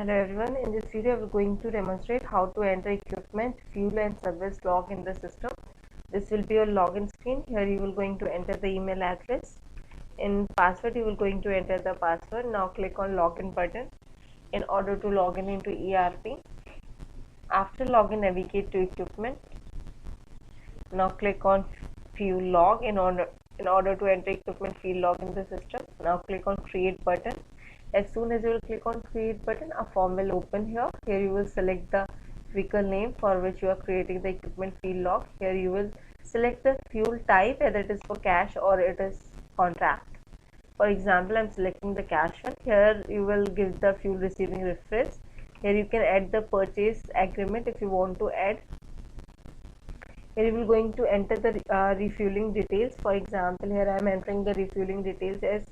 Hello everyone, in this video we are going to demonstrate how to enter equipment, fuel and service log in the system. This will be your login screen. Here you will going to enter the email address. In password you will going to enter the password. Now click on login button in order to log in into ERP. After login, navigate to equipment. Now click on fuel log in order to enter equipment fuel log in the system. Now click on create button. As soon as you will click on create button, a form will open here. Here you will select the vehicle name for which you are creating the equipment field log. Here you will select the fuel type, whether it is for cash or it is contract. For example, I am selecting the cash one. Here you will give the fuel receiving reference. Here you can add the purchase agreement if you want to add. Here you will going to enter the refueling details. For example, here I am entering the refueling details as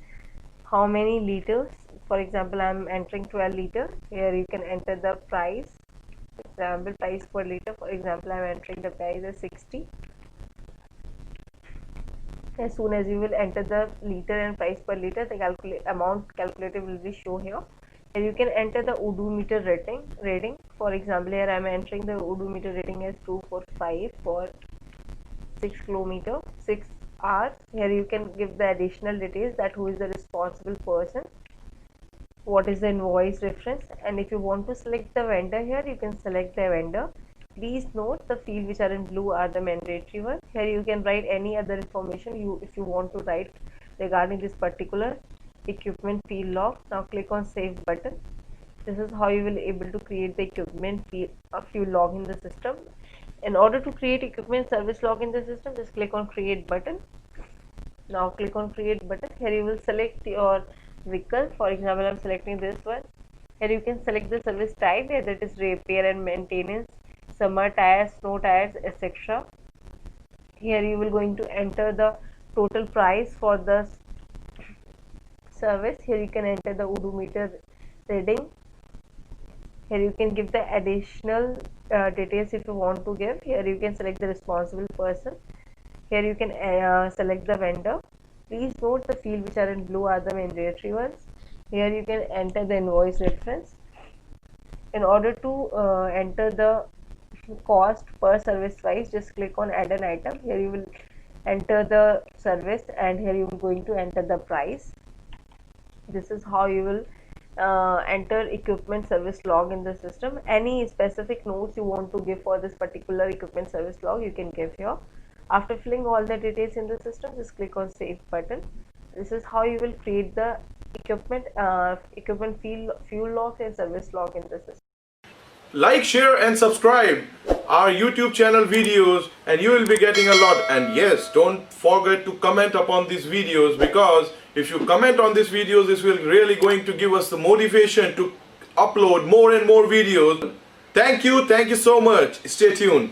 how many liters. For example, I am entering 12 liter. Here you can enter the price. For example, price per liter. For example, I am entering the price as 60. As soon as you will enter the liter and price per liter, the amount calculated will be shown here. Here you can enter the odometer rating. For example, here I am entering the odometer rating as 245 for 6 kilometer 6 hours. Here you can give the additional details, that who is the responsible person, what is the invoice reference, and if you want to select the vendor, here you can select the vendor. Please note the field which are in blue are the mandatory one. Here you can write any other information if you want to write regarding this particular equipment field log. Now click on save button. This is how you will able to create the equipment fuel log in the system. In order to create equipment service log in the system, just click on create button. Now click on create button. Here you will select your vehicle. For example, I am selecting this one. Here you can select the service type, whether it is repair and maintenance, summer tires, snow tires, etc. Here you will going to enter the total price for the service. Here you can enter the odometer reading. Here you can give the additional details if you want to give. Here you can select the responsible person. Here you can select the vendor. Please note the field which are in blue are the mandatory ones. Here you can enter the invoice reference. In order to enter the cost per service price, just click on add an item. Here you will enter the service and here you are going to enter the price. This is how you will enter equipment service log in the system. Any specific notes you want to give for this particular equipment service log, you can give here. After filling all the details in the system, just click on save button. This is how you will create the equipment fuel log and service log in the system. Like, share and subscribe our YouTube channel videos and you will be getting a lot. And yes, don't forget to comment upon these videos, because if you comment on these videos, this will really going to give us the motivation to upload more and more videos. Thank you so much. Stay tuned.